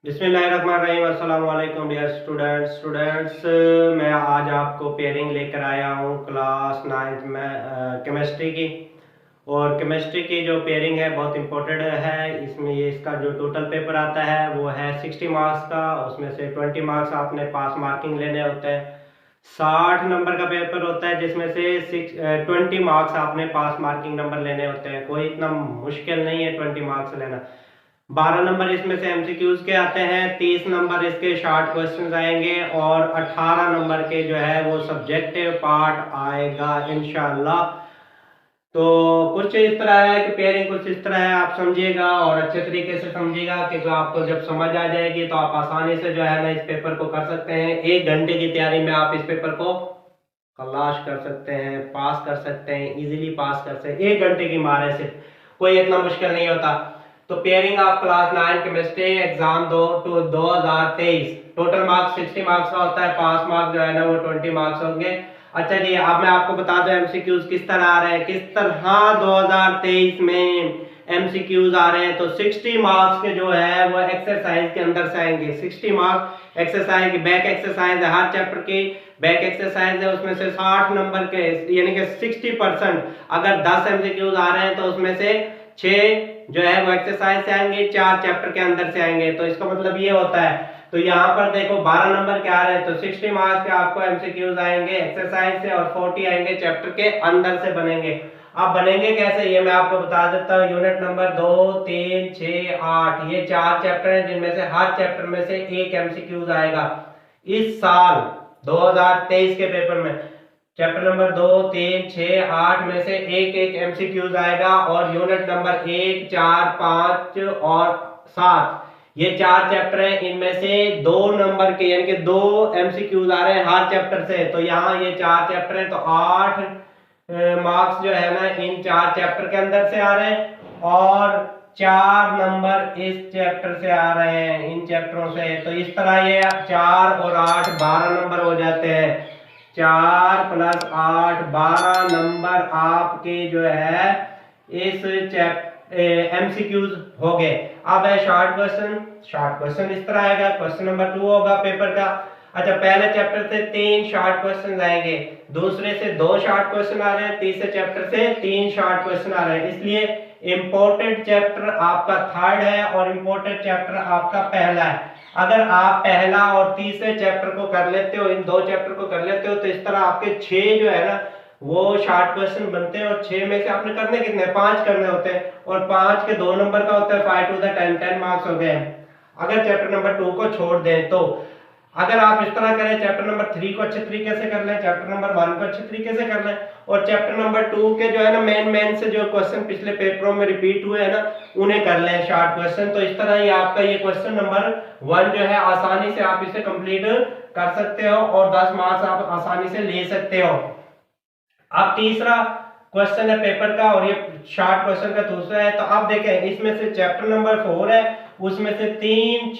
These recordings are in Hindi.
बिस्मिल्लाहिर्रहमानिर्रहीम। अस्सलाम वालेकुम डियर स्टूडेंट्स। मैं आज आपको पेयरिंग लेकर आया हूँ क्लास 9th में केमिस्ट्री की। और केमिस्ट्री की जो पेयरिंग है बहुत इम्पोर्टेंट है। इसमें ये इसका जो टोटल पेपर आता है वो है 60 मार्क्स का। उसमें से 20 मार्क्स आपने पास मार्किंग लेने होते हैं। 60 नंबर का पेपर होता है जिसमें से 20 मार्क्स आपने पास मार्किंग नंबर लेने होते हैं। कोई इतना मुश्किल नहीं है 20 मार्क्स लेना। 12 नंबर इसमें से एमसीक्यूज के आते हैं, 30 नंबर इसके शॉर्ट क्वेश्चंस आएंगे और 18 नंबर के जो है वो सब्जेक्टिव पार्ट आएगा इंशाल्लाह। तो कुछ इस तरह है कि पेयरिंग कुछ इस तरह है, आप समझिएगा और अच्छे तरीके से समझिएगा कि जो आपको जब समझ आ जाएगी तो आप आसानी से जो है ना इस पेपर को कर सकते हैं। 1 घंटे की तैयारी में आप इस पेपर को खलाश कर सकते हैं, पास कर सकते हैं, इजीली पास कर सकते हैं। 1 घंटे की मार है, सिर्फ कोई इतना मुश्किल नहीं होता। तो pairing of class 9 chemistry exam 2023 total marks 60 marks का होता है। पास मार्क्स जो है ना वो 20 मार्क्स होंगे। अच्छा जी, अब मैं आपको बता दूं एमसीक्यूज किस तरह आ रहे हैं, किस तरह 2023 में एमसीक्यूज आ रहे हैं। तो 60 मार्क्स के जो है वो एक्सरसाइज के अंदर से आएंगे। 60 मार्क्स एक्सरसाइज की बैक एक्सरसाइज है, हर चैप्टर की बैक एक्सरसाइज है। उसमें से 60 नंबर के यानी कि 60%। अगर 10 एमसीक्यूज आ रहे हैं तो उसमें से 6 जो है वो एक्सरसाइज से आएंगे, 4 चैप्टर के अंदर से आएंगे। तो इसका मतलब ये होता है। तो यहाँ पर देखो 12 नंबर के आ रहे हैं तो 60 मार्क्स के आपको एमसीक्यूज आएंगे एक्सरसाइज से और 40 आएंगे चैप्टर के अंदर से बनेंगे। अब बनेंगे कैसे ये मैं आपको बता देता हूँ। यूनिट नंबर 2, 3, 6, 8 ये 4 चैप्टर हैं जिनमें से हर चैप्टर में से एक एमसीक्यूज आएगा इस साल 2023 के पेपर में। चैप्टर नंबर 2, 3, 6, 8 में से एक एक एमसीक्यूज आएगा। और यूनिट नंबर 1, 4, 5 और 7 ये 4 चैप्टर हैं, इनमें से 2 नंबर के यानी कि 2 एमसीक्यूज आ रहे हैं हर चैप्टर से। तो यहाँ ये 4 चैप्टर हैं तो 8 मार्क्स जो है ना इन 4 चैप्टर के अंदर से आ रहे हैं और 4 नंबर इस चैप्टर से आ रहे हैं, इन चैप्टरों से। तो इस तरह ये 4 और 8 12 नंबर हो जाते हैं। 4 + 8 12 नंबर आपके जो है इस एमसीक्यूज हो गए। अब है शॉर्ट क्वेश्चन। शॉर्ट क्वेश्चन इस तरह आएगा, क्वेश्चन नंबर 2 होगा पेपर का। अच्छा, पहले चैप्टर से 3 शॉर्ट क्वेश्चन आएंगे, दूसरे से 2 शॉर्ट क्वेश्चन आ रहे हैं, तीसरे चैप्टर से 3 शॉर्ट क्वेश्चन आ रहे हैं। इसलिए इंपॉर्टेंट चैप्टर आपका 3rd है और इंपॉर्टेंट चैप्टर आपका पहला है। अगर आप पहला और तीसरे चैप्टर को कर लेते हो, इन 2 चैप्टर को कर लेते हो तो इस तरह आपके 6 जो है ना वो शॉर्ट क्वेश्चन बनते हैं। और 6 में से आपने करने कितने, 5 करने होते हैं और 5 के 2 नंबर का होता है 5 टू द 10 मार्क्स हो गए। अगर चैप्टर नंबर 2 को छोड़ दें तो अगर आप इस तरह करें, चैप्टर नंबर 3 को अच्छे तरीके से कर लें, चैप्टर नंबर 1 को अच्छे तरीके से कर लें और चैप्टर नंबर 2 के जो है ना मेन से जो क्वेश्चन पिछले पेपरों में रिपीट हुए हैं ना उन्हें कर लें शॉर्ट क्वेश्चन। तो इस तरह ही आपका ये क्वेश्चन नंबर 1 जो है आसानी से आप इसे कंप्लीट कर सकते हो और 10 मार्क्स आप आसानी से ले सकते हो। अब तीसरा क्वेश्चन है पेपर का और ये शॉर्ट क्वेश्चन का दूसरा है। तो आप देखें इसमें से चैप्टर नंबर 4 है, उसमें से 3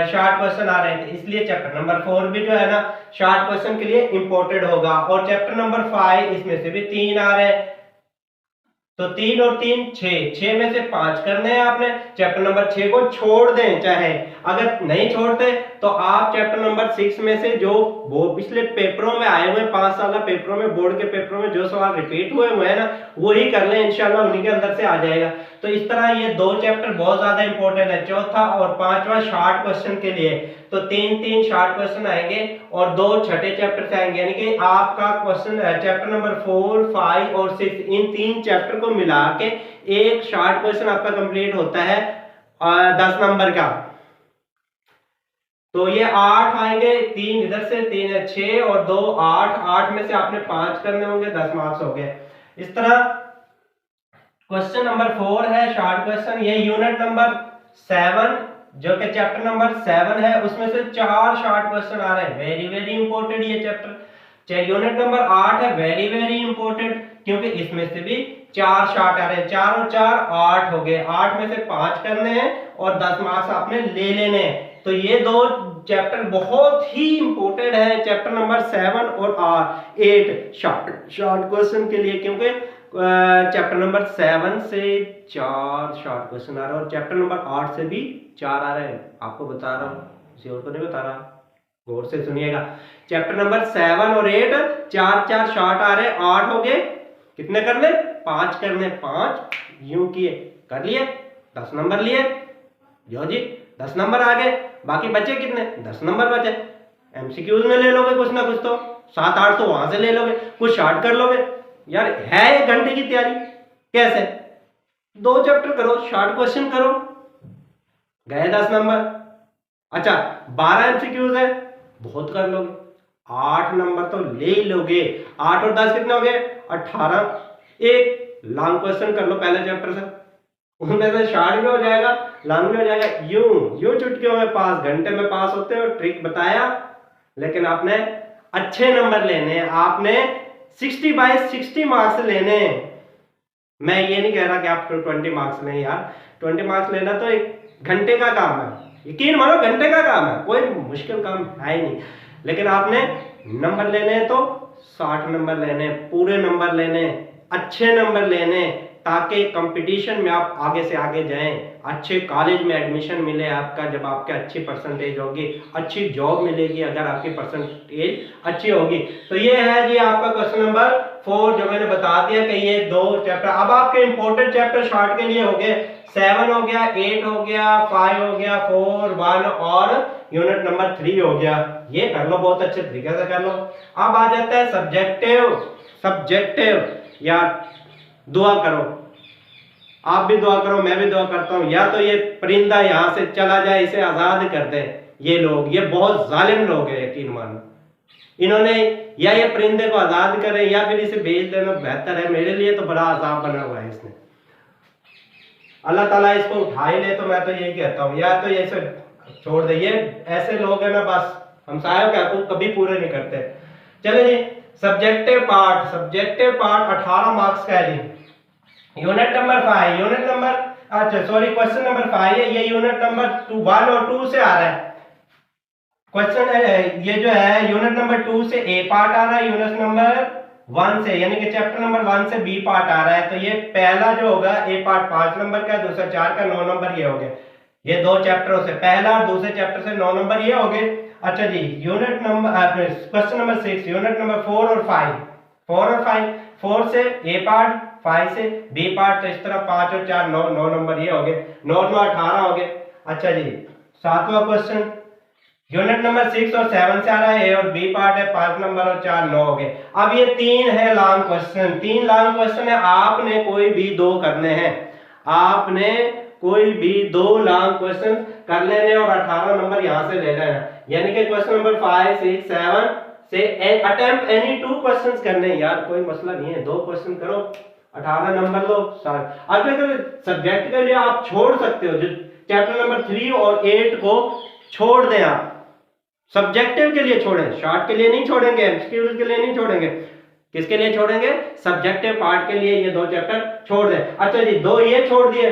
शॉर्ट क्वेश्चन आ रहे हैं, इसलिए चैप्टर नंबर 4 भी जो है ना शॉर्ट क्वेश्चन के लिए इंपॉर्टेंट होगा। और चैप्टर नंबर 5 इसमें से भी 3 आ रहे हैं। तो 3 और 3 6 में से 5 करने हैं आपने। चैप्टर नंबर 6 को छोड़ दें, चाहे अगर नहीं छोड़ते तो आप चैप्टर नंबर 6 में से जो वो पिछले पेपरों में आए हुए 5 साल पेपरों में, बोर्ड के पेपरों में जो सवाल रिपीट हुए हैं ना वही कर लें, इंशाल्लाह उन्हीं के अंदर से आ जाएगा। तो इस तरह ये 2 चैप्टर बहुत ज्यादा इंपॉर्टेंट है, चौथा और 5वां शॉर्ट क्वेश्चन के लिए। तो 3 शॉर्ट क्वेश्चन आएंगे और 2 छठे चैप्टर से आएंगे, यानी कि आपका क्वेश्चन चैप्टर नंबर 4, 5 और 6 इन 3 चैप्टर को मिला के एक शॉर्ट क्वेश्चन आपका कंप्लीट होता है 10 नंबर का। तो ये 8 आएंगे, 3 इधर से, 3 6 और 2 8, 8 में से आपने 5 करने होंगे, 10 मार्क्स हो गए। इस तरह क्वेश्चन नंबर 4 है शॉर्ट क्वेश्चन, ये यूनिट नंबर 7 जो कि चैप्टर नंबर 7 है उसमें से 4 शॉर्ट क्वेश्चन आ रहे हैं। वेरी इंपॉर्टेंट ये चैप्टर। यूनिट नंबर 8 है, वेरी इंपॉर्टेंट क्योंकि इसमें से भी 4 शॉर्ट आ रहे हैं। 4 और 4 8 हो गए, 8 में से 5 करने हैं और 10 मार्क्स आपने ले लेने हैं। तो ये 2 चैप्टर बहुत ही इंपॉर्टेंट है, चैप्टर नंबर 7 और 8 शॉर्ट क्वेश्चन के लिए, क्योंकि चैप्टर नंबर 7 से 4 शॉर्ट क्वेश्चन आ रहे हैं और चैप्टर नंबर 8 से भी 4 आ रहे हैं। आपको बता रहा हूँ, किसी और को नहीं बता रहा, गौर से सुनिएगा। चैप्टर नंबर 7 और 8 4 शॉर्ट आ रहे हैं। 8 हो गए, कितने करने? 5 करने। 5 यूं किए, कर लिए, 10 नंबर लिए। जो जी 10 नंबर आ गए, बाकी बचे कितने? 10 नंबर बचे। एमसीक्यूज में ले लोगे कुछ ना कुछ, तो 7-8 तो वहां से ले लोगे, कुछ शॉर्ट कर लोगे। यार है 1 घंटे की तैयारी, कैसे? 2 चैप्टर करो, शॉर्ट क्वेश्चन करो, गए 10 नंबर। अच्छा 12 एमसीक्यूज है, बहुत कर लोगे, 8 नंबर तो ले ही लोगे। 8 और 10 कितने हो गए? 18। एक लॉन्ग क्वेश्चन कर लो पहले चैप्टर से, उनमें से शॉर्ट भी हो जाएगा, लॉन्ग भी हो जाएगा। यूं चुटकियों में पास, घंटे में पास होते हो। ट्रिक बताया, लेकिन आपने अच्छे नंबर लेने, आपने 60/60 मार्क्स लेने। मैं ये नहीं कह रहा कि आप 20 मार्क्स लें यार, 20 मार्क्स लेना तो 1 घंटे का काम है, यकीन मानो घंटे का काम है, कोई मुश्किल काम है ही नहीं। लेकिन आपने नंबर लेने तो 60 नंबर लेने, पूरे नंबर लेने, अच्छे नंबर लेने, ताकि कंपटीशन में आप आगे से आगे जाएं, अच्छे कॉलेज में एडमिशन मिले आपका। जब आपके अच्छी परसेंटेज होगी, अच्छी जॉब मिलेगी अगर आपकी परसेंटेज अच्छी होगी। तो ये है जी आपका क्वेश्चन नंबर 4, जो मैंने बता दिया कि ये 2 चैप्टर। अब आपके इंपॉर्टेंट चैप्टर शॉर्ट के लिए हो गए, 7 हो गया, 8 हो गया, 5 हो गया, 4, 1 और यूनिट नंबर 3 हो गया। ये कर लो, बहुत अच्छे तरीके से कर लो। अब आ जाता है सब्जेक्टिव। यार दुआ करो, आप भी दुआ करो, मैं भी दुआ करता हूं, या तो ये परिंदा यहां से चला जाए, इसे आजाद कर दे। ये लोग, ये बहुत जालिम लोग हैं, यकीन मानो। इन्होंने या ये परिंदे को आजाद करें या फिर इसे भेज देना बेहतर है। मेरे लिए तो बड़ा अजाब बना हुआ है इसने। अल्लाह ताला इसको उठा ही ले, तो मैं तो यही कहता हूँ, या तो ये छोड़ दे। ये ऐसे लोग हैं ना, बस हमसायों के हकूक कभी पूरे नहीं करते। चले जी, सब्जेक्टिव पार्ट 18 मार्क्स का है जी। यूनिट नंबर 5, क्वेश्चन नंबर 5 है। ये यूनिट नंबर 1 और 2 से आ रहा है क्वेश्चन। ये जो है यूनिट नंबर 2 से ए पार्ट आ रहा है, यूनिट नंबर 1 से, यानी कि चैप्टर नंबर 1 से बी पार्ट आ रहा है। तो ये पहला जो होगा ए पार्ट 5 नंबर का, दूसरा 4 का, 9 नंबर ये हो गए। ये 2 चैप्टरों से, पहला और दूसरे चैप्टर से 9 नंबर ये हो गए। अच्छा जी, unit number question number 6, unit number 4 और 5, 4 से ए पार्ट, 5 से बी पार्ट। तो इस तरह 5 और 4 9 नंबर ये हो गए, 9 और 18 हो गए। अच्छा जी, 7वां क्वेश्चन यूनिट नंबर 6 और 7 से आ रहा है, ए और बी पार्ट है, 5 नंबर और 4 9 हो गए। अब ये 3 है लॉन्ग क्वेश्चन, 3 लॉन्ग क्वेश्चन है। आपने कोई भी 2 करने हैं, आपने कोई भी 2 लॉन्ग क्वेश्चन कर लेने और 18 नंबर यहां से ले लेना। यानी कि क्वेश्चन नंबर 5, 6, 7 से अटेम्प्ट एनी 2 क्वेश्चंस करने। यार कोई मसला नहीं है, 2 क्वेश्चन करो, 18 नंबर लो। अब अगर सब्जेक्ट के लिए आप छोड़ सकते हो, जो चैप्टर नंबर 3 और 8 को छोड़ दें, आप सब्जेक्टिव के लिए छोड़ें, शॉर्ट के लिए नहीं छोड़ेंगे, एमसीक्यू के लिए नहीं छोड़ेंगे। किसके लिए छोड़ेंगे? सब्जेक्टिव पार्ट के लिए ये 2 चैप्टर छोड़ दें। अच्छा जी, 2 ये छोड़ दिए,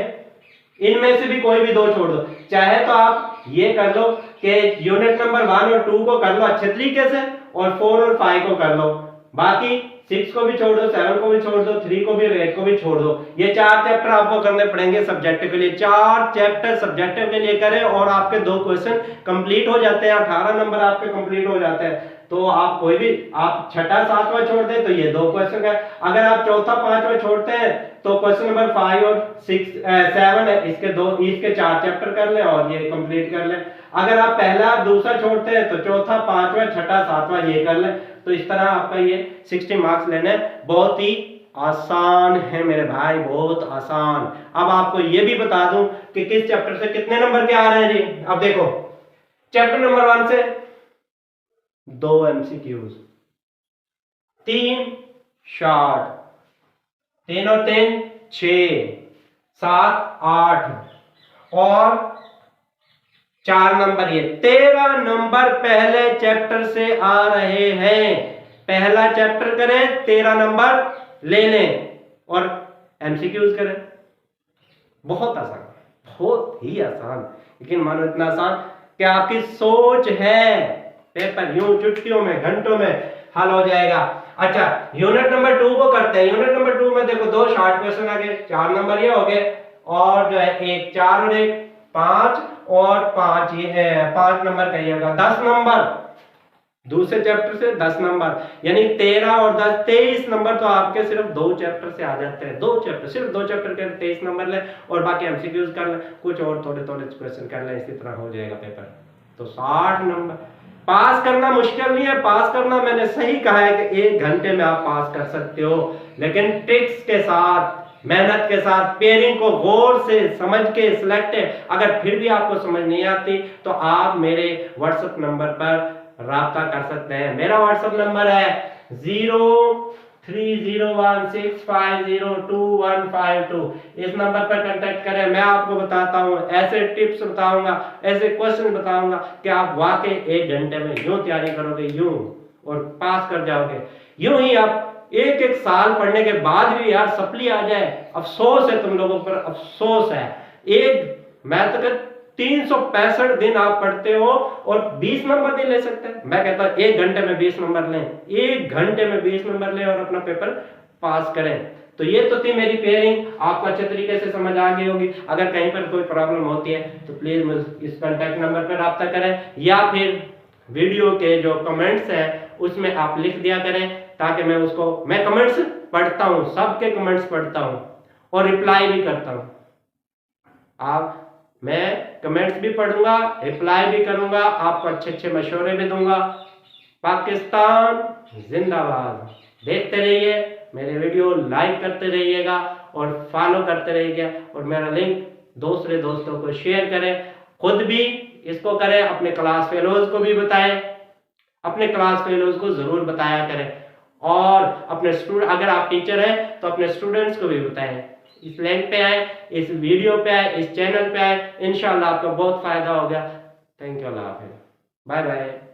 इनमें से भी कोई भी 2 छोड़ दो। चाहे तो आप ये कर लो कि यूनिट नंबर 1 और 2 को कर लो अच्छे तरीके से, और 4 और 5 को कर लो। बाकी 6 को भी छोड़ दो, 7 को भी छोड़ दो, 3 को भी, 8 को भी छोड़ दो। ये 4 चैप्टर आपको करने पड़ेंगे सब्जेक्टिव के लिए। 4 चैप्टर सब्जेक्टिव के लिए करें और आपके 2 क्वेश्चन कंप्लीट हो जाते हैं, 18 नंबर आपके कंप्लीट हो जाते हैं। तो आप कोई भी, आप 6वां 7वां छोड़ दें तो ये 2 क्वेश्चन है। अगर आप 4था 5वां छोड़ते हैं तो क्वेश्चन नंबर 5 और 7 है, इसके 4 चैप्टर कर लें और ये कंप्लीट कर लें। अगर आप पहला दूसरा छोड़ते हैं तो 4था 5वां 6वां 7वां ये कर लें। तो इस तरह आपका ये 60 मार्क्स लेने बहुत ही आसान है मेरे भाई, बहुत आसान। अब आपको ये भी बता दूं कि किस चैप्टर से कितने नंबर के आ रहे हैं जी। अब देखो, चैप्टर नंबर 1 से 2 एमसीक्यूज, 3 शॉर्ट, 3 और 3 6, 7 8 और 4 नंबर, ये 13 नंबर पहले चैप्टर से आ रहे हैं। पहला चैप्टर करें, 13 नंबर ले लें और एमसीक्यूज करें। बहुत आसान, बहुत ही आसान, लेकिन मानो इतना आसान कि आपकी सोच है, पेपर यूं चुटकियों में, घंटों में हल हो जाएगा। अच्छा, यूनिट नंबर 2 को करते हैं। यूनिट नंबर 2 में देखो 2 शॉर्ट क्वेश्चन आ गए, 4 नंबर ये हो गए, और जो है एक 4 और एक 5, और 5 ये 5 नंबर का ये होगा 10 नंबर, दूसरे चैप्टर से 10 नंबर, यानी 13 और 10 23 नंबर तो आपके सिर्फ 2 चैप्टर से आ जाते हैं। 2 चैप्टर, सिर्फ 2 चैप्टर के 23 नंबर ले, और बाकी एमसीक्यूज कर ले, कुछ और थोड़े थोड़े क्वेश्चन कर ले, इसी तरह हो जाएगा पेपर। तो 60 नंबर। पास करना मुश्किल नहीं है, पास करना मैंने सही कहा है कि 1 घंटे में आप पास कर सकते हो, लेकिन ट्रिक्स के साथ, मेहनत के साथ, पेयरिंग को गौर से समझ के सिलेक्ट, अगर फिर भी आपको समझ नहीं आती तो आप मेरे व्हाट्सएप नंबर पर राब्ता कर सकते हैं। मेरा व्हाट्सएप नंबर है 030165025152। इस नंबर पर कांटेक्ट करें। मैं आपको बताता हूं, ऐसे टिप्स बताऊंगा, ऐसे क्वेश्चन बताऊंगा कि आप वाकई 1 घंटे में यूं तैयारी करोगे, यूं, और पास कर जाओगे। यूं ही आप एक साल पढ़ने के बाद भी यार सप्ली आ जाए, अफसोस है, तुम लोगों पर अफसोस है। मैं तो 365 दिन आप पढ़ते हो और 20 नंबर नहीं ले सकते। मैं कहता हूं 1 घंटे में 20 नंबर लें, 1 घंटे में 20 नंबर लें और अपना पेपर पास करें। तो ये तो थी मेरी पेयरिंग, आपको अच्छे तरीके से समझ आ गई होगी। अगर कहीं पर कोई प्रॉब्लम होती है तो प्लीज इस कॉन्टैक्ट नंबर पर राब्ता करें, या फिर वीडियो के जो कमेंट्स है उसमें आप लिख दिया करें, ताकि मैं कमेंट्स पढ़ता हूं, सबके कमेंट्स पढ़ता हूं और रिप्लाई भी करता हूं। मैं कमेंट्स भी पढ़ूंगा, रिप्लाई भी करूंगा, आपको अच्छे अच्छे मशवरे भी दूंगा। पाकिस्तान जिंदाबाद। देखते रहिए मेरे वीडियो, लाइक करते रहिएगा और फॉलो करते रहिएगा, और मेरा लिंक दूसरे दोस्तों को शेयर करें, खुद भी इसको करें, अपने क्लास फेलोज को भी बताएं, अपने क्लास फेलोज को जरूर बताया करें, और अपने स्टूडेंट, अगर आप टीचर हैं तो अपने स्टूडेंट्स को भी बताएं। इस लिंक पे आए, इस वीडियो पे आए, इस चैनल पे आए, इंशाल्लाह आपका बहुत फायदा होगा। थैंक यू, अल्लाह हाफिज़, बाय बाय।